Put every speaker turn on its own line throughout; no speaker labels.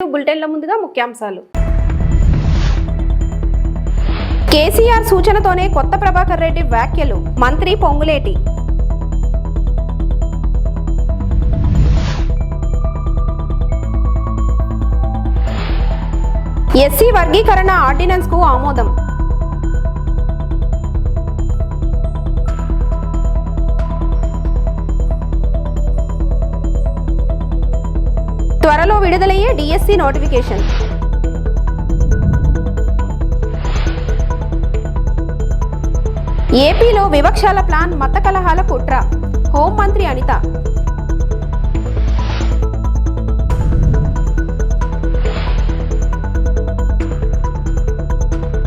బులెటిన్ల ముందుగా ముఖ్యాంశాలు. కేసీఆర్ సూచనతోనే కొత్త ప్రభాకర్ రెడ్డి వ్యాఖ్యలు. మంత్రి పొంగులేటి. ఎస్సీ వర్గీకరణ ఆర్డినెన్స్ కు ఆమోదం. త్వరలో విడుదలయ్యే డిఎస్సి నోటిఫికేషన్. ఏపీలో వివక్షాల ప్లాన్, మత కలహాల కుట్ర. హోంమంత్రి అనిత.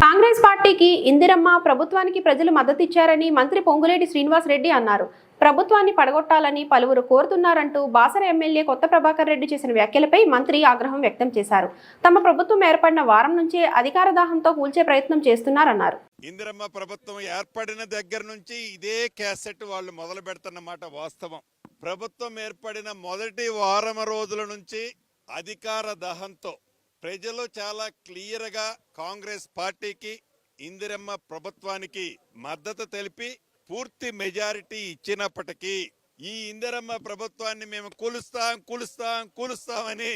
కాంగ్రెస్ పార్టీకి ఇందిరమ్మ ప్రభుత్వానికి ప్రజలు మద్దతిచ్చారని మంత్రి పొంగులేటి శ్రీనివాస్ రెడ్డి అన్నారు. ప్రభుత్వాన్ని పడగొట్టాలని పలువురు కోరుతున్నారంటూ బాసర ఎమ్మెల్యే కొత్త ప్రభాకర్ రెడ్డి చేసిన వ్యాఖ్యలపై మంత్రి ఆగ్రహం వ్యక్తం చేశారు. తమ ప్రభుత్వం ఏర్పడిన వారం నుంచే అధికార దాహంతో కూల్చే ప్రయత్నం చేస్తున్నారన్నారు.
ఇందిరమ్మ ప్రభుత్వం ఏర్పడిన దగ్గర నుంచి ఇదే క్యాసెట్ వాళ్ళు మొదలు పెడుతున్నమాట వాస్తవం. ప్రభుత్వం ఏర్పడిన మొదటి వారం రోజుల నుంచి అధికార దాహంతో ప్రజలు చాలా క్లియర్గా కాంగ్రెస్ పార్టీకి, ఇందిరమ్మ ప్రభుత్వానికి మద్దతు తెలిపి పూర్తి మెజారిటీ ఇచ్చినప్పటికీ ఈ ఇందిరమ్మ ప్రభుత్వాన్ని మేము కూలుస్తామని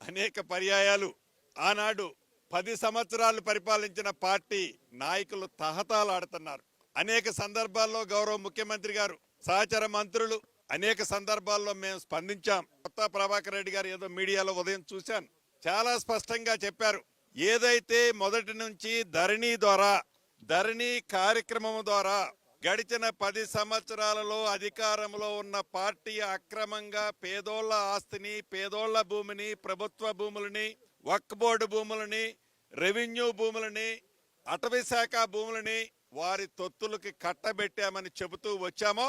అనేక పర్యాయాలు ఆనాడు 10 సంవత్సరాలు పరిపాలించిన పార్టీ నాయకులు తహతాలాడుతున్నారు. అనేక సందర్భాల్లో గౌరవ ముఖ్యమంత్రి గారు, సహచర మంత్రులు అనేక సందర్భాల్లో మేము స్పందించాం. కొత్త ప్రభాకర్ రెడ్డి గారు ఏదో మీడియాలో ఉదయం చూశాను, చాలా స్పష్టంగా చెప్పారు. ఏదైతే మొదటి నుంచి ధరణి కార్యక్రమం ద్వారా గడిచిన 10 సంవత్సరాలలో అధికారంలో ఉన్న పార్టీ అక్రమంగా పేదోళ్ల ఆస్తిని, పేదోళ్ల భూమిని, ప్రభుత్వ భూములని, వక్ఫ్ బోర్డు భూములని, రెవెన్యూ భూములని, అటవీ శాఖ భూములని వారి తొత్తులకి కట్టబెట్టామని చెబుతూ వచ్చామో,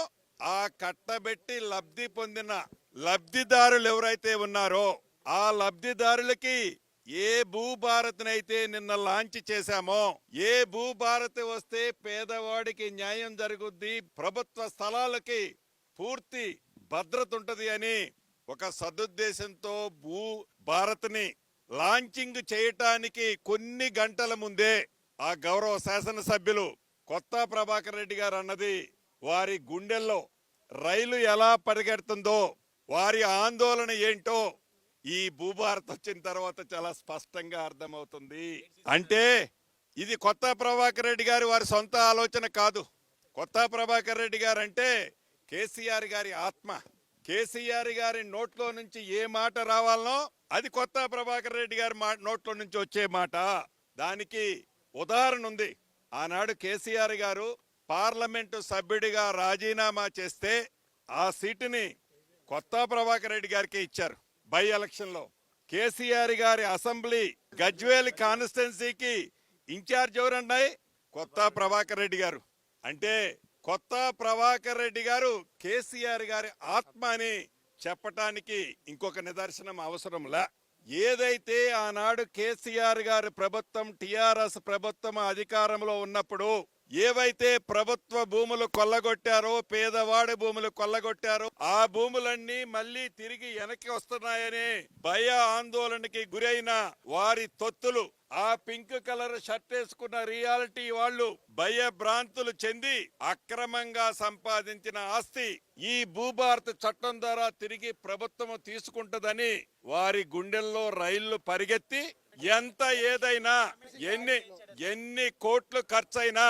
ఆ కట్టబెట్టి లబ్ధి పొందిన లబ్ధిదారులు ఎవరైతే ఉన్నారో ఆ లబ్ధిదారులకి ఏ భూభారత్నైతే నిన్న లాంచ్ చేశామో, ఏ భూభారత్ వస్తే పేదవాడికి న్యాయం జరుగుద్ది, ప్రభుత్వ స్థలాలకి పూర్తి భద్రత ఉంటది అని ఒక సదుద్దేశంతో భూభారత్ని లాంచింగ్ చేయటానికి కొన్ని గంటల ముందే ఆ గౌరవ శాసనసభ్యులు కొత్త ప్రభాకర్ రెడ్డి గారు అన్నది వారి గుండెల్లో రైలు ఎలా పరిగెడుతుందో, వారి ఆందోళన ఏంటో ఈ భూభారత్ వచ్చిన తర్వాత చాలా స్పష్టంగా అర్థమవుతుంది. అంటే ఇది కొత్త ప్రభాకర్ రెడ్డి గారి వారి సొంత ఆలోచన కాదు. కొత్త ప్రభాకర్ రెడ్డి గారు అంటే కేసీఆర్ గారి ఆత్మ. కేసీఆర్ గారి నోట్లో నుంచి ఏ మాట రావాలనో అది కొత్త ప్రభాకర్ రెడ్డి గారి నోట్లో నుంచి వచ్చే మాట. దానికి ఉదాహరణ ఉంది. ఆనాడు కేసీఆర్ గారు పార్లమెంటు సభ్యుడిగా రాజీనామా చేస్తే ఆ సీటుని కొత్త ప్రభాకర్ రెడ్డి గారికి ఇచ్చారు. బై ఎలక్షన్ లో కేసీఆర్ గారి అసెంబ్లీ గజ్వేల్ కాన్స్టిట్యున్సీకి ఇన్ఛార్జ్ ఎవరన్నాయి? కొత్త ప్రభాకర్ రెడ్డి గారు. అంటే కొత్త ప్రభాకర్ రెడ్డి గారు కేసీఆర్ గారి ఆత్మ అని చెప్పటానికి ఇంకొక నిదర్శనం అవసరంలా. ఏదైతే ఆనాడు కేసీఆర్ గారి ప్రభుత్వం, టిఆర్ఎస్ ప్రభుత్వం అధికారంలో ఉన్నప్పుడు ఏవైతే ప్రభుత్వ భూములు కొల్లగొట్టారో, పేదవాడి భూములు కొల్లగొట్టారో, ఆ భూములన్నీ మళ్ళీ తిరిగి వెనక్కి వస్తున్నాయని భయ ఆందోళనకి గురైన వారి తొత్తులు, ఆ పింక్ కలర్ షర్ట్ వేసుకున్న రియాలిటీ వాళ్ళు భయభ్రాంతులు చెంది అక్రమంగా సంపాదించిన ఆస్తి ఈ భూభారత చట్టం ద్వారా తిరిగి ప్రభుత్వం తీసుకుంటుందని వారి గుండెల్లో రైళ్లు పరిగెత్తి ఎంత ఏదైనా ఎన్ని కోట్లు ఖర్చైనా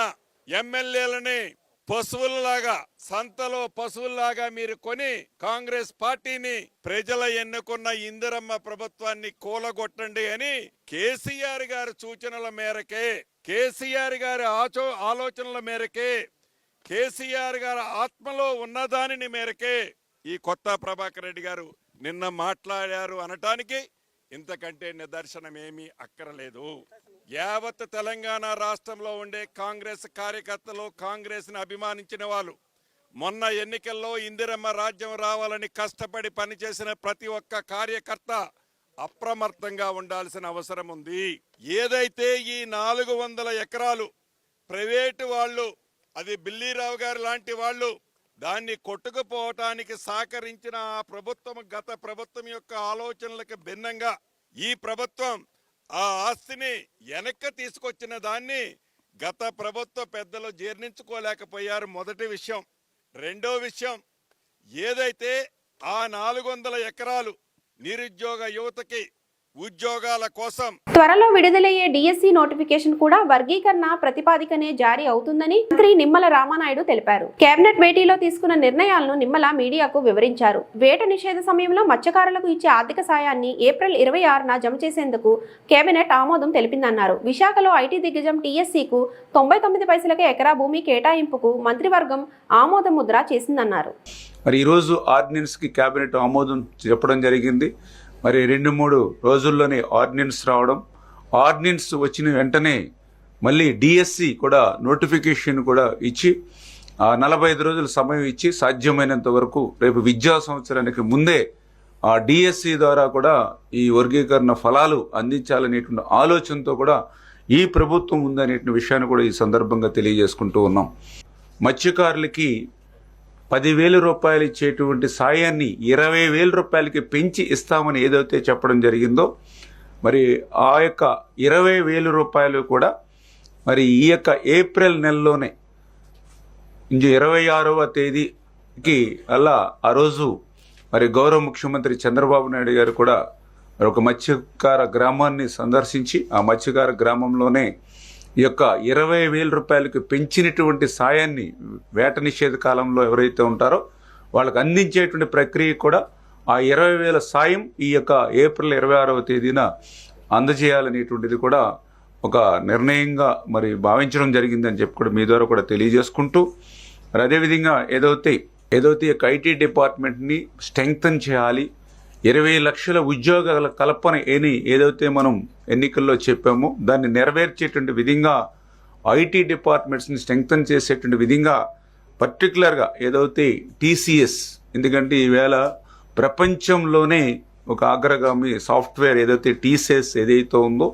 ఎమ్మెల్యేలని పశువుల్లాగా, సంతలో పశువుల్లాగా మీరు కొని కాంగ్రెస్ పార్టీని, ప్రజల ఎన్నుకున్న ఇందిరమ్మ ప్రభుత్వాన్ని కూలగొట్టండి అని కేసీఆర్ గారి సూచనల మేరకే, కేసీఆర్ గారి ఆలోచనల మేరకే, కేసీఆర్ గారి ఆత్మలో ఉన్నదానిని మేరకే ఈ కొత్త ప్రభాకర్ రెడ్డి గారు నిన్న మాట్లాడారు అనటానికి ఇంతకంటే నిదర్శనం ఏమీ అక్కరలేదు. యావత్ తెలంగాణ రాష్ట్రంలో ఉండే కాంగ్రెస్ కార్యకర్తలు, కాంగ్రెస్ ని అభిమానించిన వాళ్ళు, మొన్న ఎన్నికల్లో ఇందిరమ్మ రాజ్యం రావాలని కష్టపడి పనిచేసిన ప్రతి ఒక్క కార్యకర్త అప్రమత్తంగా ఉండాల్సిన అవసరం ఉంది. ఏదైతే ఈ 400 ఎకరాలు ప్రైవేటు వాళ్ళు, అది బిల్లీరావు గారు లాంటి వాళ్ళు దాన్ని కొట్టుకుపోవటానికి సహకరించిన ఆ ప్రభుత్వం, గత ప్రభుత్వం యొక్క ఆలోచనలకు భిన్నంగా ఈ ప్రభుత్వం ఆ ఆస్తిని వెనక్కి తీసుకొచ్చిన దాన్ని గత ప్రభుత్వ పెద్దలు జీర్ణించుకోలేకపోయారు. మొదటి విషయం. రెండో విషయం, ఏదైతే ఆ 400 ఎకరాలు నిరుద్యోగ యువతకి ఉద్యోగాల కోసం
త్వరలో విడుదలయ్యే డిఎస్సి నోటిఫికేషన్ కూడా వర్గీకరణ ప్రతిపాదికనే జారీ అవుతుందని మంత్రి నిమ్మల రామానాయుడు తెలిపారు. కేబినెట్ భేటీలో తీసుకున్న నిర్ణయాలను నిమ్మల మీడియాకు వివరించారు. వేట నిషేధ సమయంలో మత్స్యకారులకు ఇచ్చే ఆర్థిక సాయాన్ని ఏప్రిల్ 26న జమ చేసేందుకు కేబినెట్ ఆమోదం తెలిపిందన్నారు. విశాఖలో ఐటీ దిగ్గజం టీఎస్సీకు 99 పైసలకే ఎకరా భూమి కేటాయింపుకు మంత్రివర్గం ఆమోద ముద్ర చేసిందన్నారు.
మరి ఈరోజు ఆర్డినెన్స్కి కేబినెట్ ఆమోదం చెప్పడం జరిగింది. మరి 2-3 రోజుల్లోనే ఆర్డినెన్స్ రావడం, ఆర్డినెన్స్ వచ్చిన వెంటనే మళ్ళీ డిఎస్సి కూడా నోటిఫికేషన్ కూడా ఇచ్చి 45 రోజుల సమయం ఇచ్చి సాధ్యమైనంత వరకు రేపు విద్యా సంవత్సరానికి ముందే ఆ డిఎస్సి ద్వారా కూడా ఈ వర్గీకరణ ఫలాలు అందించాలనేటువంటి ఆలోచనతో కూడా ఈ ప్రభుత్వం ఉందనేటువంటి విషయాన్ని కూడా ఈ సందర్భంగా తెలియజేసుకుంటూ ఉన్నాం. మత్స్యకారులకి 10,000 రూపాయలు ఇచ్చేటువంటి సాయాన్ని 20,000 రూపాయలకి పెంచి ఇస్తామని ఏదైతే చెప్పడం జరిగిందో, మరి ఆ యొక్క 20,000 రూపాయలు కూడా మరి ఈ యొక్క ఏప్రిల్ నెలలోనే 26వ తేదీకి అలా ఆ రోజు మరి గౌరవ ముఖ్యమంత్రి చంద్రబాబు నాయుడు గారు కూడా మరి ఒక మత్స్యకార గ్రామాన్ని సందర్శించి ఆ మత్స్యకార గ్రామంలోనే ఈ యొక్క 20,000 రూపాయలకు పెంచినటువంటి సాయాన్ని వేట నిషేధ కాలంలో ఎవరైతే ఉంటారో వాళ్ళకి అందించేటువంటి ప్రక్రియ కూడా ఆ 20,000 సాయం ఈ యొక్క ఏప్రిల్ 26వ తేదీన అందజేయాలనేటువంటిది కూడా ఒక నిర్ణయంగా మరి భావించడం జరిగిందని చెప్పి కూడా మీ ద్వారా కూడా తెలియజేసుకుంటూ, మరి అదేవిధంగా ఏదైతే యొక్క ఐటీ డిపార్ట్మెంట్ని స్ట్రెంగ్తన్ చేయాలి, 20 లక్షల ఉద్యోగాల కల్పన ఏదైతే మనం ఎన్నికల్లో చెప్పామో దాన్ని నెరవేర్చేటువంటి విధంగా ఐటీ డిపార్ట్మెంట్స్ని స్ట్రెంగ్తన్ చేసేటువంటి విధంగా పర్టికులర్గా ఏదైతే టీసీఎస్, ఎందుకంటే ఈవేళ ప్రపంచంలోనే ఒక అగ్రగామి సాఫ్ట్వేర్ ఏదైతే టీసీఎస్ ఏదైతే ఉందో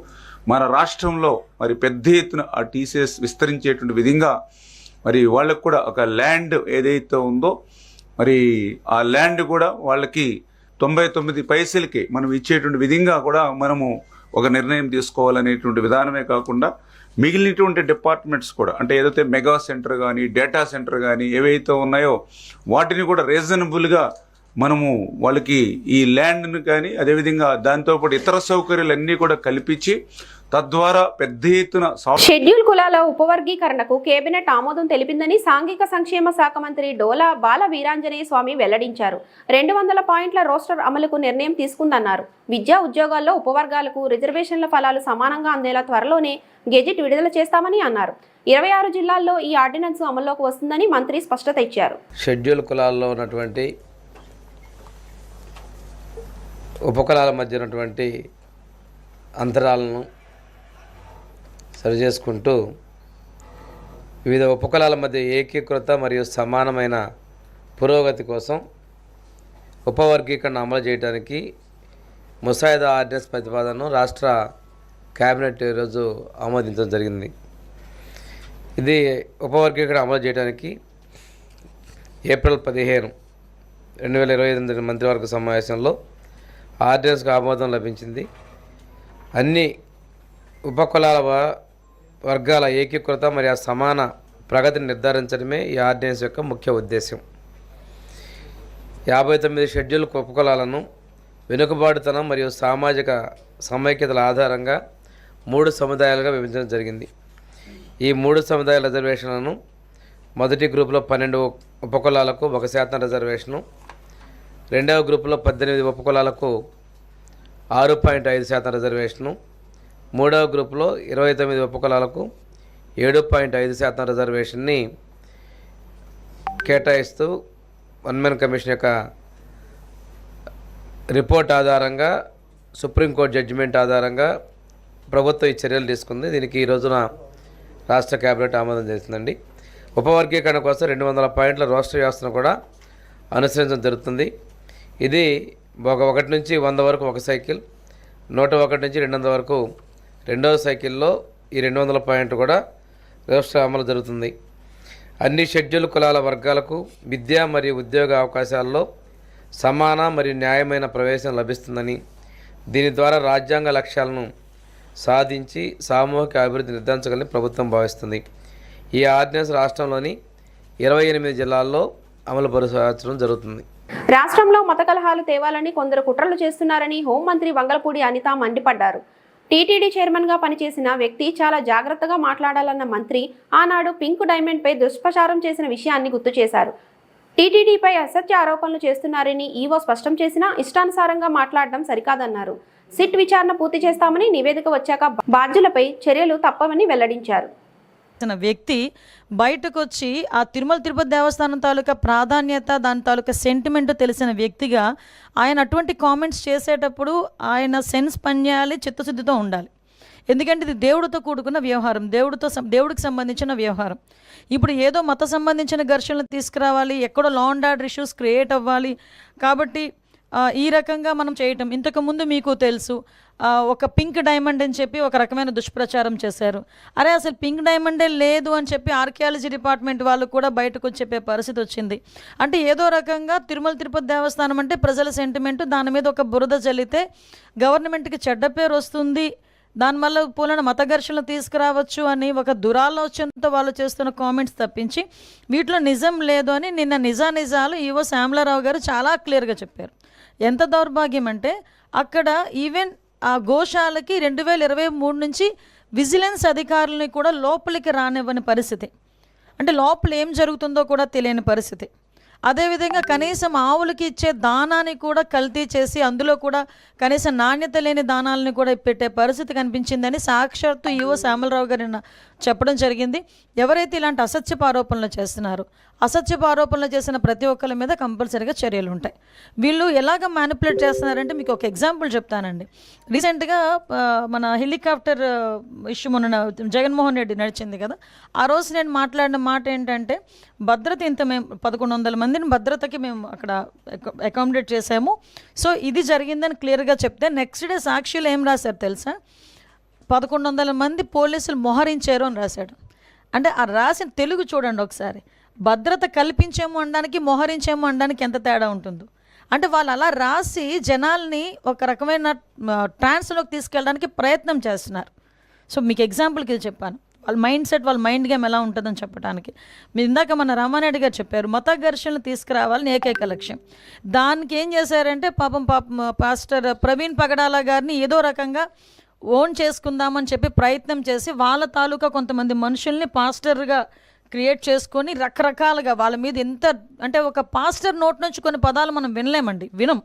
మన రాష్ట్రంలో మరి పెద్ద ఎత్తున ఆ టీసీఎస్ విస్తరించేటువంటి విధంగా మరి వాళ్ళకు కూడా ఒక ల్యాండ్ ఏదైతే ఉందో మరి ఆ ల్యాండ్ కూడా వాళ్ళకి 99 పైసలకి మనం ఇచ్చేటువంటి విధంగా కూడా మనము ఒక నిర్ణయం తీసుకోవాలనేటువంటి విధానమే కాకుండా మిగిలినటువంటి డిపార్ట్మెంట్స్ కూడా, అంటే ఏదైతే మెగా సెంటర్ కానీ డేటా సెంటర్ కానీ ఏవైతే ఉన్నాయో వాటిని కూడా రీజనబుల్గా మనము వాళ్ళకి ఈ ల్యాండ్ను కానీ అదేవిధంగా దాంతోపాటు ఇతర సౌకర్యాలన్నీ కూడా కల్పించి తద్వారా పెద్ద ఎత్తున
షెడ్యూల్ కులాల ఉపవర్గీకరణకు కేబినెట్ ఆమోదం తెలిపిందని సాంఘిక సంక్షేమ శాఖ మంత్రి డోలా బాల వీరాంజనేయ స్వామి వెల్లడించారు. 200 పాయింట్ల రోస్టర్ అమలుకు నిర్ణయం తీసుకుందన్నారు. విద్యా ఉద్యోగాల్లో ఉపవర్గాలకు రిజర్వేషన్ల ఫలాలు సమానంగా అందేలా త్వరలోనే గెజిట్ విడుదల చేస్తామని అన్నారు. 26 జిల్లాల్లో ఈ ఆర్డినెన్స్ అమల్లోకి వస్తుందని మంత్రి స్పష్టత ఇచ్చారు.
షెడ్యూల్ కులాల్లో ఉన్నటువంటి ఉపకులాల మధ్య ఉన్నటువంటి అంతరాలను సరిచేసుకుంటూ వివిధ ఉపకులాల మధ్య ఏకీకృత మరియు సమానమైన పురోగతి కోసం ఉపవర్గీకరణ అమలు చేయడానికి ముసాయిదా ఆర్డినెన్స్ ప్రతిపాదనను రాష్ట్ర కేబినెట్ ఈరోజు ఆమోదించడం జరిగింది. ఇది ఉపవర్గీకరణ అమలు చేయడానికి ఏప్రిల్ 15, 2028 మంత్రివర్గ సమావేశంలో ఆర్డినెన్స్కు ఆమోదం లభించింది. అన్ని ఉపకులాల వర్గాల ఏకీకృత మరియు సమాన ప్రగతిని నిర్ధారించడమే ఈ ఆర్డినెన్స్ యొక్క ముఖ్య ఉద్దేశం. 59 షెడ్యూల్ ఉపకులాలను వెనుకబాటుతనం మరియు సామాజిక సమైక్యతల ఆధారంగా 3 సముదాయాలుగా విభజించడం జరిగింది. ఈ 3 సముదాయాల రిజర్వేషన్లను మొదటి గ్రూపులో 12 ఉపకులాలకు 1% రిజర్వేషను, రెండవ గ్రూపులో 18 ఉపకులాలకు 6.5% రిజర్వేషను, మూడవ గ్రూపులో 29 ఉపకులాలకు 7.5% రిజర్వేషన్ని కేటాయిస్తూ వన్మెన్ కమిషన్ యొక్క రిపోర్ట్ ఆధారంగా సుప్రీంకోర్టు జడ్జిమెంట్ ఆధారంగా ప్రభుత్వం ఈ చర్యలు తీసుకుంది. దీనికి ఈ రోజున రాష్ట్ర కేబినెట్ ఆమోదం చేసిందండి. ఉపవర్గీకరణ కోసం 200 పాయింట్ల రోస్టర్ వ్యవస్థను కూడా అనుసరించడం జరుగుతుంది. ఇది 1 నుంచి 100 వరకు ఒక సైకిల్, 101 నుంచి 200 వరకు రెండవ సైకిల్లో ఈ 200 పాయింట్ కూడా రోస్టర్ అమలు జరుగుతుంది. అన్ని షెడ్యూల్ కులాల వర్గాలకు విద్యా మరియు ఉద్యోగ అవకాశాల్లో సమాన మరియు న్యాయమైన ప్రవేశం లభిస్తుందని దీని ద్వారా రాజ్యాంగ లక్ష్యాలను సాధించి సామూహిక అభివృద్ధి నిర్ధారించగలని ప్రభుత్వం భావిస్తుంది. ఈ ఆర్డినెన్స్ రాష్ట్రంలోని 28 జిల్లాల్లో అమలు పరచడం జరుగుతుంది.
రాష్ట్రంలో మత కలహాలు తేవాలని కొందరు కుట్రలు చేస్తున్నారని హోంమంత్రి వంగలపూడి అనిత మండిపడ్డారు. టీటీడీ చైర్మన్గా పనిచేసిన వ్యక్తి చాలా జాగ్రత్తగా మాట్లాడాలన్న మంత్రి ఆనాడు పింక్ డైమండ్పై దుష్ప్రచారం చేసిన విషయాన్ని గుర్తు చేశారు. టీటీడీపై అసత్య ఆరోపణలు చేస్తున్నారని ఈవో స్పష్టం చేసినా ఇష్టానుసారంగా మాట్లాడడం సరికాదన్నారు. సిట్ విచారణ పూర్తి చేస్తామని నివేదిక వచ్చాక బాధ్యులపై చర్యలు తప్పవని వెల్లడించారు.
వ్యక్తి బయటకు వచ్చి ఆ తిరుపతి దేవస్థానం తాలూకా ప్రాధాన్యత, దాని తాలూకా సెంటిమెంట్ తెలిసిన వ్యక్తిగా ఆయన అటువంటి కామెంట్స్ చేసేటప్పుడు ఆయన సెన్స్ పనిచేయాలి, చిత్తశుద్ధితో ఉండాలి. ఎందుకంటే ఇది దేవుడితో కూడుకున్న వ్యవహారం, దేవుడికి సంబంధించిన వ్యవహారం. ఇప్పుడు ఏదో మత సంబంధించిన ఘర్షణలు తీసుకురావాలి, ఎక్కడో law and order issues create అవ్వాలి కాబట్టి ఈ రకంగా మనం చేయటం. ఇంతకుముందు మీకు తెలుసు ఒక పింక్ డైమండ్ అని చెప్పి ఒక రకమైన దుష్ప్రచారం చేశారు. అరే అసలు పింక్ డైమండే లేదు అని చెప్పి ఆర్కియాలజీ డిపార్ట్మెంట్ వాళ్ళు కూడా బయటకు వచ్చి చెప్పే పరిస్థితి వచ్చింది. అంటే ఏదో రకంగా తిరుపతి దేవస్థానం అంటే ప్రజల సెంటిమెంటు, దాని మీద ఒక బురద చల్లితే గవర్నమెంట్కి చెడ్డ పేరు వస్తుంది, దానివల్ల పూలన మత ఘర్షణలు తీసుకురావచ్చు అని ఒక దురాలోచనతో వాళ్ళు చేస్తున్న కామెంట్స్ తప్పించి వీటిలో నిజం లేదు అని నిన్న నిజాలు ఈవో శ్యామలారావు గారు చాలా క్లియర్గా చెప్పారు. ఎంత దౌర్భాగ్యం అంటే అక్కడ ఈవెన్ ఆ గోశాలకి 2023 నుంచి విజిలెన్స్ అధికారులని కూడా లోపలికి రానివ్వని పరిస్థితి. అంటే లోపల ఏం జరుగుతుందో కూడా తెలియని పరిస్థితి. అదేవిధంగా కనీసం ఆవులకి ఇచ్చే దానాన్ని కూడా కల్తీ చేసి అందులో కూడా కనీసం నాణ్యత లేని దానాలని కూడా పెట్టే పరిస్థితి కనిపించిందని సాక్షాత్తు ఈవో శ్యామలరావు గారు చెప్పడం జరిగింది. ఎవరైతే ఇలాంటి అసత్యపు ఆరోపణలు చేస్తున్నారో, అసత్యపు ఆరోపణలు చేసిన ప్రతి ఒక్కరి మీద కంపల్సరీగా చర్యలు ఉంటాయి. వీళ్ళు ఎలాగ మ్యానిపులేట్ చేస్తున్నారంటే మీకు ఒక ఎగ్జాంపుల్ చెప్తానండి. రీసెంట్గా మన హెలికాప్టర్ ఇష్యూ మొన్న జగన్మోహన్ రెడ్డి నడిచింది కదా, ఆ రోజు నేను మాట్లాడిన మాట ఏంటంటే భద్రత ఇంత మేము 1100 మందిని భద్రతకి మేము అక్కడ అకామిడేట్ చేసాము, సో ఇది జరిగిందని క్లియర్గా చెప్తే నెక్స్ట్ డే సాక్షిలో ఏం రాశారు తెలుసా, 1100 మంది పోలీసులు మోహరించారు అని రాశాడు. అంటే ఆ రాసిన తెలుగు చూడండి ఒకసారి. భద్రత కల్పించేమో అనడానికి మోహరించేమో అనడానికి ఎంత తేడా ఉంటుందో. అంటే వాళ్ళు అలా రాసి జనాల్ని ఒక రకమైన ట్రాన్స్లోకి తీసుకెళ్ళడానికి ప్రయత్నం చేస్తున్నారు. సో మీకు ఎగ్జాంపుల్కి ఇది చెప్పాను. వాళ్ళ మైండ్ సెట్, వాళ్ళ మైండ్ గేమ్ ఎలా ఉంటుందని చెప్పడానికి. మీరు ఇందాక మన రామారెడ్డి గారు చెప్పారు మత ఘర్షణలు తీసుకురావాలని ఏకైక లక్ష్యం. దానికి ఏం చేశారంటే పాపం పాస్టర్ ప్రవీణ్ పగడాల గారిని ఏదో రకంగా ఓన్ చేసుకుందామని చెప్పి ప్రయత్నం చేసి వాళ్ళ తాలూకా కొంతమంది మనుషుల్ని పాస్టర్గా క్రియేట్ చేసుకొని రకరకాలుగా వాళ్ళ మీద ఎంత అంటే ఒక పాస్టర్ నోట్ నుంచి కొన్ని పదాలు మనం వినం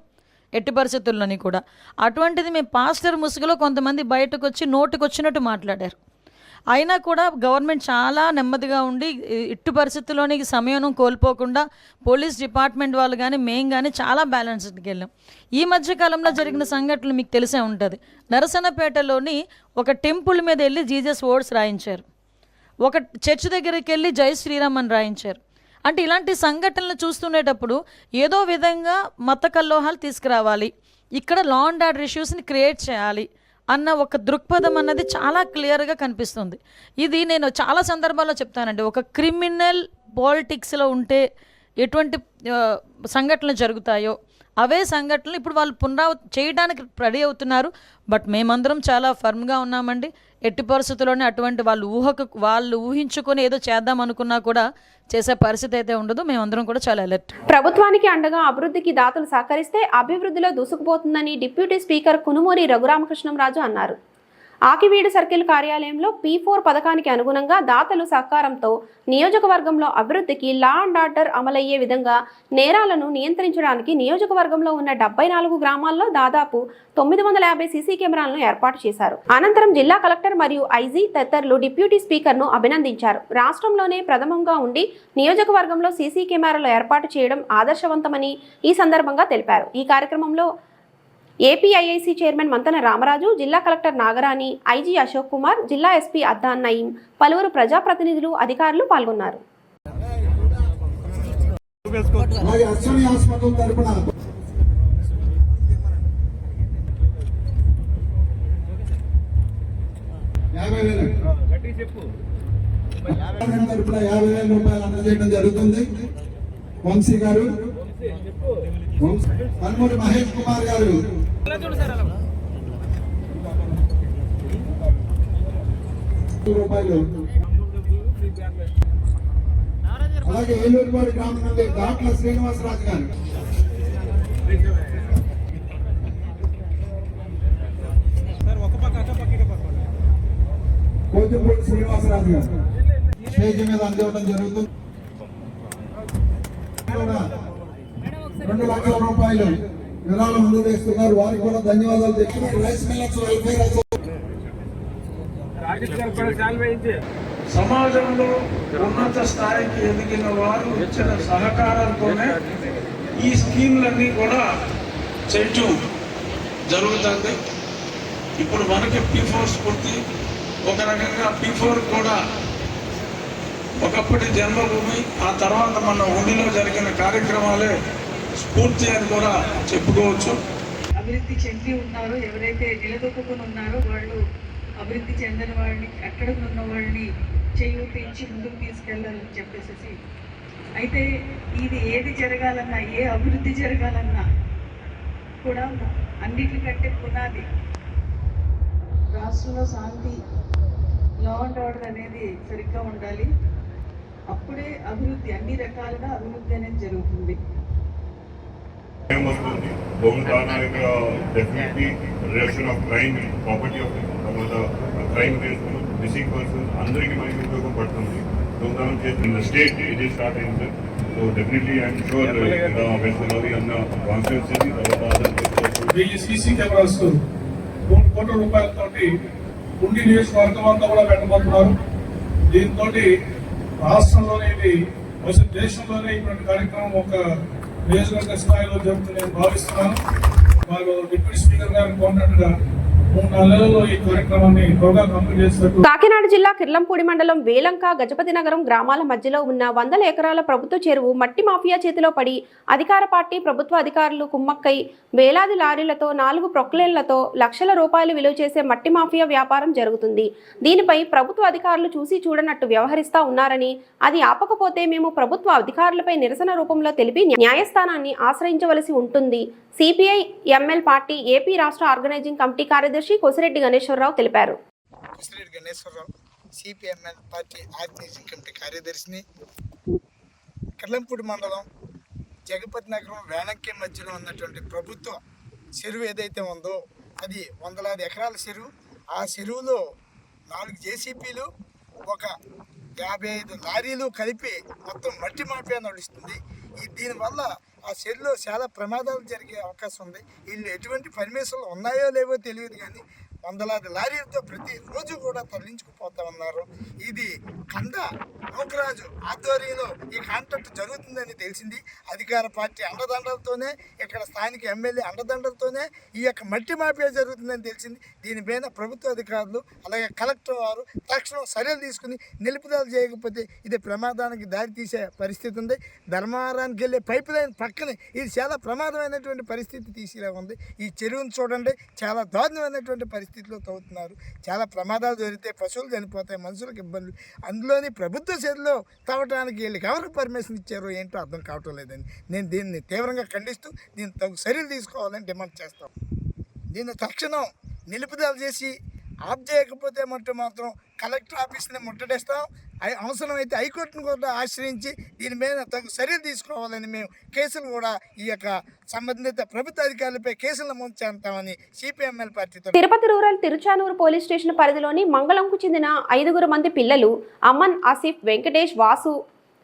ఎట్టి పరిస్థితుల్లోని కూడా. అటువంటిది మేము పాస్టర్ ముసుగులో కొంతమంది బయటకు వచ్చి నోటికి వచ్చినట్టు మాట్లాడారు. అయినా కూడా గవర్నమెంట్ చాలా నెమ్మదిగా ఉండి ఇట్టి పరిస్థితుల్లోని సమయం కోల్పోకుండా పోలీస్ డిపార్ట్మెంట్ వాళ్ళు కానీ మేము కానీ చాలా బ్యాలెన్స్డ్కి వెళ్ళాం. ఈ మధ్యకాలంలో జరిగిన సంఘటనలు మీకు తెలిసే ఉంటుంది. నరసన్నపేటలోని ఒక టెంపుల్ మీద వెళ్ళి జీసస్ వర్డ్స్ రాయించారు, ఒక చర్చ్ దగ్గరికి వెళ్ళి జై శ్రీరామ్ అని రాయించారు. అంటే ఇలాంటి సంఘటనలు చూస్తుండేటప్పుడు ఏదో విధంగా మత కల్లోహాలు తీసుకురావాలి, ఇక్కడ లా అండ్ ఆర్డర్ ఇష్యూస్ని క్రియేట్ చేయాలి అన్న ఒక దృక్పథం అన్నది చాలా క్లియర్గా కనిపిస్తుంది. ఇది నేను చాలా సందర్భాల్లో చెప్తానండి. ఒక క్రిమినల్ పాలిటిక్స్లో ఉంటే ఎటువంటి సంఘటనలు జరుగుతాయో అవే సంఘటనలు ఇప్పుడు వాళ్ళు చేయడానికి రెడీ అవుతున్నారు. బట్ మేమందరం చాలా ఫర్మ్గా ఉన్నామండి. ఎట్టి పరిస్థితుల్లోనే అటువంటి వాళ్ళు ఊహించుకొని ఏదో చేద్దాం అనుకున్నా కూడా చేసే పరిస్థితి అయితే ఉండదు. మేమందరం కూడా చాలా అలర్ట్.
ప్రభుత్వానికి అండగా అభివృద్ధికి దాతలు సహకరిస్తే అభివృద్ధిలో దూసుకుపోతుందని డిప్యూటీ స్పీకర్ కునుమూరి రఘురామకృష్ణంరాజు అన్నారు. ఆకివీడు సర్కిల్ కార్యాలయంలో P4 పథకానికి అనుగుణంగా దాతలు సహకారంతో నియోజకవర్గంలో అభివృద్ధికి లా అండ్ ఆర్డర్ అమలయ్యే విధంగా నేరాలను నియంత్రించడానికి నియోజకవర్గంలో ఉన్న 74 గ్రామాల్లో దాదాపు 950 సీసీ కెమెరాలను ఏర్పాటు చేశారు. అనంతరం జిల్లా కలెక్టర్ మరియు ఐజీ తదితరులు డిప్యూటీ స్పీకర్ను అభినందించారు. రాష్ట్రంలోనే ప్రథమంగా ఉండి నియోజకవర్గంలో సీసీ కెమెరాలు ఏర్పాటు చేయడం ఆదర్శవంతమని ఈ సందర్భంగా తెలిపారు. ఈ కార్యక్రమంలో ఏపీఐఐసి చైర్మన్ మంతన రామరాజు, జిల్లా కలెక్టర్ నాగరాణి, ఐజీ అశోక్ కుమార్, జిల్లా ఎస్పీ అద్దాన్ నయీం, పలువురు ప్రజాప్రతినిధులు, అధికారులు పాల్గొన్నారు.
వంశీ గారు, మహేష్ కుమార్ గారు రూపాయలు. అలాగే ఏలూరుపాడు గ్రామం నుండి దాట్ల శ్రీనివాసరాజు గారు. కోతిపూడి శ్రీనివాసరాజు గారు స్టేజ్ మీద అందివ్వడం జరుగుతుంది. 2 లక్షల రూపాయలు విరాళం అందజేస్తున్నారు. వారికి కూడా ధన్యవాదాలు తెచ్చుకున్నారు. రైస్ మిల్లర్స్ వెల్ఫేర్
సమాజంలో ఉన్నత స్థాయికి ఎదిగిన వారు ఇచ్చిన సహకారంతోనే ఈ స్కీమ్లన్నీ కూడా చేయటం జరుగుతుంది. ఇప్పుడు మనకి P4 స్ఫూర్తి, ఒక రకంగా P4 కూడా ఒకప్పటి జన్మభూమి, ఆ తర్వాత మన ఉండిలో జరిగిన కార్యక్రమాలే స్ఫూర్తి అని కూడా చెప్పుకోవచ్చు.
అభివృద్ధి చెంది ఉన్నారు, ఎవరైతే నిలదొక్కుని ఉన్నారో వాళ్ళు అభివృద్ధి చెందిన వాళ్ళని, అక్కడ ఉన్న వాళ్ళని చేయూతించి ముందుకు తీసుకెళ్లాలని చెప్పేసి. అయితే ఇది ఏది జరగాలన్నా, ఏ అభివృద్ధి జరగాలన్నా కూడా అన్నిటికంటే పునాది రాష్ట్రంలో శాంతి, లా అండ్ ఆర్డర్ అనేది సరిగ్గా ఉండాలి. అప్పుడే అభివృద్ధి, అన్ని రకాలుగా అభివృద్ధి అనేది జరుగుతుంది.
దొంగతనానికి definitely reduction of crime, property of crime rate, missing persons అందరికీ మనకి ఉపయోగపడుతుంది. దొంగతనం చేసిన స్టేట్ ఇది స్టార్ట్ అయింది. సో డెఫినెట్లీ ఐఎమ్ షూర్ వెళ్తున్నది అన్న కాన్ఫిడెన్స్ ఇది. తర్వాత
ఈ సీసీ కెమెరాస్ 3 కోట్ల రూపాయలతో ఉండి నియోజకవర్గం అంతా కూడా పెట్టబోతున్నారు. దీంతో రాష్ట్రంలోనే ఇది దేశంలోనే ఇటువంటి కార్యక్రమం ఒక నియోజకవర్గ స్థాయిలో జరుగుతుంది నేను భావిస్తున్నాను. వారు డిప్యూటీ స్పీకర్ గారు కోరినట్టుగా 3-4 నెలల్లో ఈ కార్యక్రమాన్ని త్వరగా కంప్లీట్ చేస్తారు.
కాకినాడ జిల్లా కిర్లంపూడి మండలం వేలంక, గజపతి నగరం గ్రామాల మధ్యలో ఉన్న 100 ఎకరాల ప్రభుత్వ చెరువు మట్టి మాఫియా చేతిలో పడి అధికార పార్టీ, ప్రభుత్వ అధికారులు కుమ్మక్కై వేలాది లారీలతో 4 ప్రొక్లేన్లతో లక్షల రూపాయలు విలువ చేసే మట్టి మాఫియా వ్యాపారం జరుగుతుంది. దీనిపై ప్రభుత్వ అధికారులు చూసి చూడనట్టు వ్యవహరిస్తా ఉన్నారని, అది ఆపకపోతే మేము ప్రభుత్వ అధికారులపై నిరసన రూపంలో తెలిపి న్యాయస్థానాన్ని ఆశ్రయించవలసి ఉంటుంది. సిపిఐ ఎంఎల్ పార్టీ ఏపీ రాష్ట్ర ఆర్గనైజింగ్ కమిటీ కార్యదర్శి కొసిరెడ్డి గణేశ్వరరావు తెలిపారు.
Kosireddy Ganeswararao, CPI ML party organising committee కార్యదర్శిని. కిర్లంపూడి మండలం జగపతి నగరం వేలంకి మధ్యలో ఉన్నటువంటి ప్రభుత్వ చెరువు ఏదైతే ఉందో అది 100 ఎకరాల చెరువు. ఆ చెరువులో 4 జేసీపీలు, ఒక 55 లారీలు కలిపి మొత్తం మట్టి మాఫియా నడుస్తుంది. దీనివల్ల ఆ చెరువులో చాలా ప్రమాదాలు జరిగే అవకాశం ఉంది. వీళ్ళు ఎటువంటి పర్మిషన్లు ఉన్నాయో లేవో తెలియదు, కానీ 100 లారీలతో ప్రతిరోజు కూడా తరలించుకుపోతా ఉన్నారు. ఇది కంద నూకరాజు ఆధ్వర్యంలో ఈ కాంట్రాక్ట్ జరుగుతుందని తెలిసింది. అధికార పార్టీ అండదండలతోనే, ఇక్కడ స్థానిక ఎమ్మెల్యే అండదండలతోనే ఈ యొక్క మట్టి మాఫియా జరుగుతుందని తెలిసింది. దీనిపైన ప్రభుత్వ అధికారులు అలాగే కలెక్టర్ వారు తక్షణం చర్యలు తీసుకుని నిలుపుదల చేయకపోతే ఇది ప్రమాదానికి దారితీసే పరిస్థితి ఉంది. ధర్మవరానికి వెళ్ళే పైప్ లైన్ పక్కనే ఇది చాలా ప్రమాదమైనటువంటి పరిస్థితి తీసేలా ఉంది. ఈ చెరువును చూడండి, చాలా దారుణమైనటువంటి పరిస్థితిలో తవ్వుతున్నారు. చాలా ప్రమాదాలు జరిగితే పశువులు చనిపోతాయి, మనుషులకు ఇబ్బందులు. అందులోని ప్రభుత్వ చెరువులో తవ్వడానికి వీళ్ళకి ఎవరికి పర్మిషన్ ఇచ్చారో ఏంటో అర్థం కావటం లేదని నేను దీన్ని తీవ్రంగా ఖండిస్తూ దీన్ని తగు చర్యలు తీసుకోవాలని డిమాండ్ చేస్తాం. దీన్ని తక్షణం నిలుపుదల చేసి ఆఫ్ చేయకపోతే మాత్రం కలెక్టర్ ఆఫీస్ని ముట్టడిస్తాం. అవసరమైతే హైకోర్టును కూడా ఆశ్రయించి దీని మీద తగు చర్యలు తీసుకోవాలని మేము కేసులు కూడా ఈ యొక్క సంబంధిత ప్రభుత్వ అధికారులపై కేసులు నమోదు చేస్తామని సిపిఎంఎల్ పార్టీతో.
Tirupati rural Tiruchanur police station పరిధిలోని మంగళంకు చెందిన 5 మంది పిల్లలు అమన్, ఆసిఫ్, వెంకటేష్, వాసు,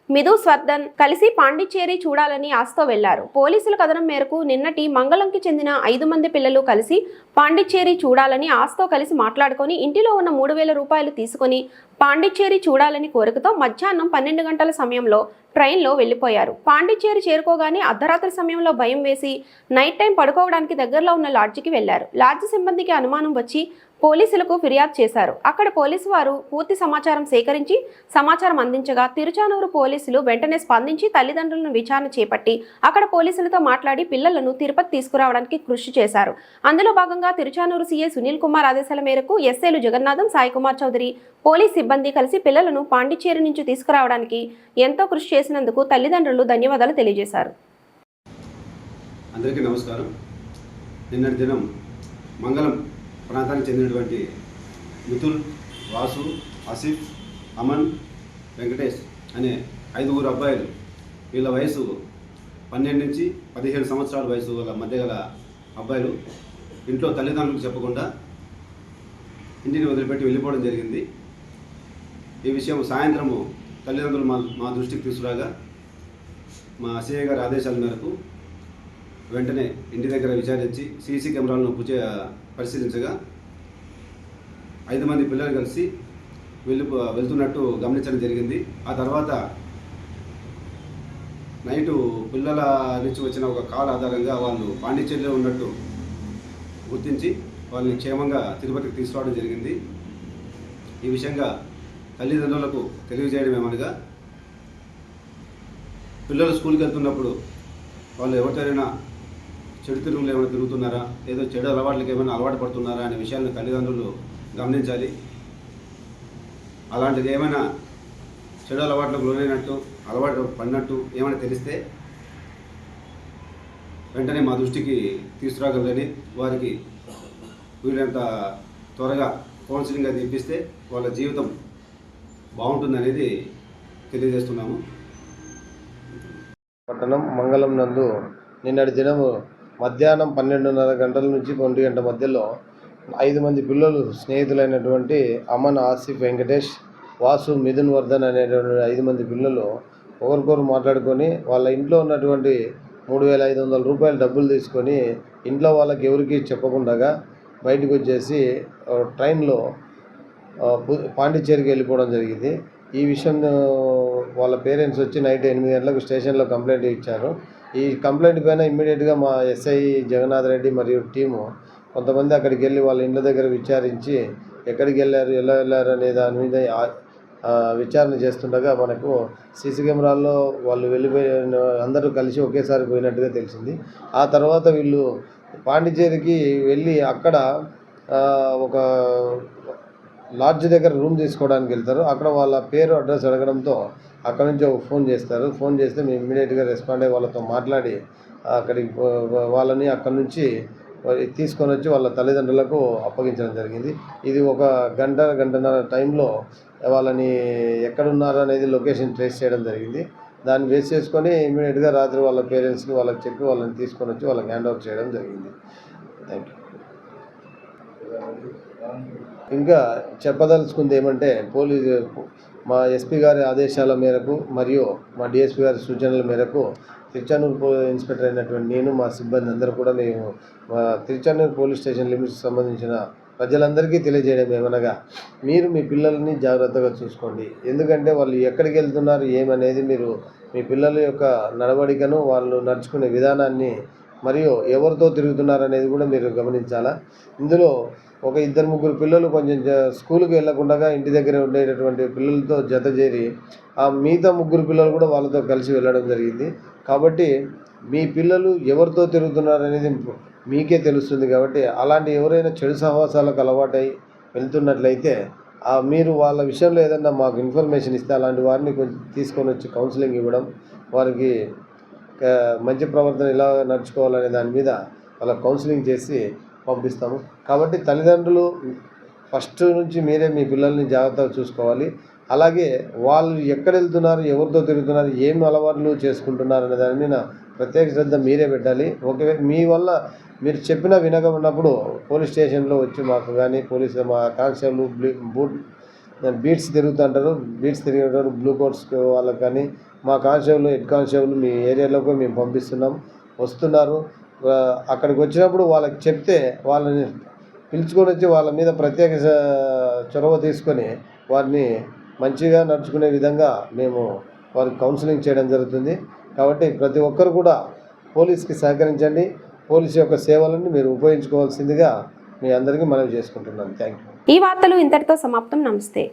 మిథు, స్వర్ధన్ కలిసి పాండిచ్చేరి చూడాలని ఆశతో వెళ్లారు. పోలీసుల కథనం మేరకు నిన్నటి మంగళంకి చెందిన 5 మంది పిల్లలు కలిసి పాండిచ్చేరి చూడాలని ఆశతో కలిసి మాట్లాడుకొని ఇంటిలో ఉన్న 3000 రూపాయలు తీసుకుని పాండిచ్చేరి చూడాలని కోరికతో మధ్యాహ్నం 12 గంటల సమయంలో ట్రైన్లో వెళ్లిపోయారు. పాండిచ్చేరి చేరుకోగానే అర్ధరాత్రి సమయంలో భయం వేసి నైట్ టైం పడుకోవడానికి దగ్గరలో ఉన్న లాడ్జికి వెళ్లారు. లాడ్జి సిబ్బందికి అనుమానం వచ్చి పోలీసులకు ఫిర్యాదు చేశారు. అక్కడ పోలీసు వారు పూర్తి సమాచారం సేకరించి సమాచారం అందించగా తిరుచానూరు పోలీసులు వెంటనే స్పందించి తల్లిదండ్రులను విచారణ చేపట్టి అక్కడ పోలీసులతో మాట్లాడి పిల్లలను తిరుపతి తీసుకురావడానికి కృషి చేశారు. అందులో భాగంగా తిరుచానూరు సీఐ సునీల్ కుమార్ ఆదేశాల మేరకు ఎస్ఐలు జగన్నాథం, సాయి కుమార్ చౌదరి, పోలీస్ సిబ్బంది కలిసి పిల్లలను పాండిచ్చేరి నుంచి తీసుకురావడానికి ఎంతో కృషి చేసినందుకు తల్లిదండ్రులు ధన్యవాదాలు తెలియజేశారు.
అందరికీ నమస్కారం. నిన్నటి దినం మంగళం ప్రాంతానికి చెందినటువంటి మిథున్, వాసు, ఆసిఫ్, అమన్, వెంకటేష్ అనే 5 అబ్బాయిలు. వీళ్ళ వయసు 12 నుంచి 17 సంవత్సరాల వయసు గల మధ్య గల అబ్బాయిలు ఇంట్లో తల్లిదండ్రులకు చెప్పకుండా ఇంటిని వదిలిపెట్టి వెళ్ళిపోవడం జరిగింది. ఈ విషయం సాయంత్రము తల్లిదండ్రులు మా దృష్టికి తీసుకురాగా మా సిఐ గారి ఆదేశాల మేరకు వెంటనే ఇంటి దగ్గర విచారించి సీసీ కెమెరాలను పరిశీలించగా 5 మంది పిల్లలు కలిసి వెళ్తున్నట్టు గమనించడం జరిగింది. ఆ తర్వాత నైటు పిల్లల నుంచి వచ్చిన ఒక కాల్ ఆధారంగా వాళ్ళు పాండిచేరిలో ఉన్నట్టు గుర్తించి వాళ్ళని క్షేమంగా తిరుపతికి తీసుకురావడం జరిగింది. ఈ విషయంగా తల్లిదండ్రులకు తెలియజేయడం ఏమనగా, పిల్లలు స్కూల్కి వెళ్తున్నప్పుడు వాళ్ళు ఎవరితోనైనా చెడు తిరుగులు ఏమైనా తిరుగుతున్నారా, ఏదో చెడు అలవాట్లకి ఏమైనా అలవాటు పడుతున్నారా అనే విషయాలను తల్లిదండ్రులు గమనించాలి. అలాంటిది ఏమైనా చెడు అలవాట్లకు లోనైనట్టు, అలవాటు పడినట్టు ఏమైనా తెలిస్తే వెంటనే మా దృష్టికి తీసుకురాగలరని, వారికి వీళ్ళంత త్వరగా కౌన్సిలింగ్ అది ఇప్పిస్తే వాళ్ళ జీవితం బాగుంటుందనేది తెలియజేస్తున్నాము.
పట్టణం మంగళం నందు నిన్నటి దినము మధ్యాహ్నం 12:30 గంటల నుంచి 1 గంట మధ్యలో 5 మంది పిల్లలు స్నేహితులైనటువంటి అమన్, ఆసిఫ్, వెంకటేష్, వాసు, మిథున్ వర్ధన్ అనేటువంటి 5 మంది పిల్లలు ఒకరికొకరు మాట్లాడుకొని వాళ్ళ ఇంట్లో ఉన్నటువంటి 3,500 రూపాయలు డబ్బులు తీసుకొని ఇంట్లో వాళ్ళకి ఎవరికి చెప్పకుండా బయటకు వచ్చేసి ట్రైన్లో పాండిచ్చేరికి వెళ్ళిపోవడం జరిగింది. ఈ విషయం వాళ్ళ పేరెంట్స్ వచ్చి నైట్ 8 గంటలకు స్టేషన్లో కంప్లైంట్ ఇచ్చారు. ఈ కంప్లైంట్ పైన ఇమ్మీడియట్గా మా ఎస్ఐ జగన్నాథ్ రెడ్డి మరియు టీము కొంతమంది అక్కడికి వెళ్ళి వాళ్ళ ఇండ్ల దగ్గర విచారించి ఎక్కడికి వెళ్ళారు, ఎలా వెళ్ళారు అనే దాని మీద విచారణ చేస్తుండగా మనకు సీసీ కెమెరాల్లో వాళ్ళు వెళ్ళిపోయిన అందరూ కలిసి ఒకేసారి పోయినట్టుగా తెలిసింది. ఆ తర్వాత వీళ్ళు పాండిచ్చేరికి వెళ్ళి అక్కడ ఒక లాడ్జ్ దగ్గర రూమ్ తీసుకోవడానికి వెళ్తారు. అక్కడ వాళ్ళ పేరు, అడ్రస్ అడగడంతో అక్కడ నుంచి ఒక ఫోన్ చేస్తారు. ఫోన్ చేస్తే మేము ఇమ్మీడియట్గా రెస్పాండ్ అయ్యి వాళ్ళతో మాట్లాడి అక్కడికి వాళ్ళని అక్కడి నుంచి తీసుకొని వచ్చి వాళ్ళ తల్లిదండ్రులకు అప్పగించడం జరిగింది. ఇది ఒక గంటన్నర టైంలో వాళ్ళని ఎక్కడున్నారు అనేది లొకేషన్ ట్రేస్ చేయడం జరిగింది. దాన్ని బేస్ చేసుకొని ఇమ్మీడియట్గా రాత్రి వాళ్ళ పేరెంట్స్కి వాళ్ళకి చెప్పి వాళ్ళని తీసుకొని వచ్చి వాళ్ళకి హ్యాండ్ ఓవర్ చేయడం జరిగింది. Thank you. ఇంకా చెప్పదలుచుకుంది ఏమంటే, మా ఎస్పీ గారి ఆదేశాల మేరకు మరియు మా డిఎస్పీ గారి సూచనల మేరకు తిరుచానూరు ఇన్స్పెక్టర్ అయినటువంటి నేను, మా సిబ్బంది అందరూ కూడా మేము మా తిరుచానూరు పోలీస్ స్టేషన్ లిమిట్స్కి సంబంధించిన ప్రజలందరికీ తెలియజేయడం ఏమనగా, మీరు మీ పిల్లల్ని జాగ్రత్తగా చూసుకోండి. ఎందుకంటే వాళ్ళు ఎక్కడికి వెళ్తున్నారు ఏమనేది మీరు మీ పిల్లల యొక్క నడవడికను, వాళ్ళు నడుచుకునే విధానాన్ని మరియు ఎవరితో తిరుగుతున్నారు అనేది కూడా మీరు గమనించాలా. ఇందులో ఒక 2-3 పిల్లలు కొంచెం స్కూల్కి వెళ్ళకుండా ఇంటి దగ్గర ఉండేటటువంటి పిల్లలతో జత చేరి ఆ మిగతా 3 పిల్లలు కూడా వాళ్ళతో కలిసి వెళ్ళడం జరిగింది. కాబట్టి మీ పిల్లలు ఎవరితో తిరుగుతున్నారు అనేది మీకే తెలుస్తుంది. కాబట్టి అలాంటి ఎవరైనా చెడు సహవాసాలకు అలవాటై వెళ్తున్నట్లయితే మీరు వాళ్ళ విషయంలో ఏదన్నా మాకు ఇన్ఫర్మేషన్ ఇస్తే అలాంటి వారిని కొంచెం తీసుకొని వచ్చి కౌన్సిలింగ్ ఇవ్వడం, వారికి మంచి ప్రవర్తన ఎలా నడుచుకోవాలనే దాని మీద వాళ్ళకి కౌన్సిలింగ్ చేసి పంపిస్తాము. కాబట్టి తల్లిదండ్రులు ఫస్ట్ నుంచి మీరే మీ పిల్లల్ని జాగ్రత్తగా చూసుకోవాలి. అలాగే వాళ్ళు ఎక్కడ వెళ్తున్నారు, ఎవరితో తిరుగుతున్నారు, ఏం అలవాట్లు చేసుకుంటున్నారు అనే దాని మీద ప్రత్యేక శ్రద్ధ మీరే పెట్టాలి. మీ వల్ల మీరు చెప్పినా వినకపోయినప్పుడు పోలీస్ స్టేషన్లో వచ్చి మాకు కానీ మా కానిస్టేబుల్ బీట్స్ తిరుగుతుంటారు, బీట్స్ తిరిగేటప్పుడు బ్లూ కోట్స్ వాళ్ళకి కానీ మా కానిస్టేబుల్, హెడ్ కానిస్టేబుల్ మీ ఏరియాలోకి మేము పంపిస్తున్నాం, వస్తున్నారు. అక్కడికి వచ్చినప్పుడు వాళ్ళకి చెప్తే వాళ్ళని పిలుచుకొని వచ్చి వాళ్ళ మీద ప్రత్యేక చొరవ తీసుకొని వారిని మంచిగా నడుచుకునే విధంగా మేము వారికి కౌన్సిలింగ్ చేయడం జరుగుతుంది. కాబట్టి ప్రతి ఒక్కరు కూడా పోలీస్కి సహకరించండి. పోలీసు యొక్క సేవలను మీరు ఉపయోగించుకోవాల్సిందిగా మీ అందరికీ మనవి చేసుకుంటున్నాను. Thank you.
ఈ వార్తలు ఇంతటితో సమాప్తం. నమస్తే.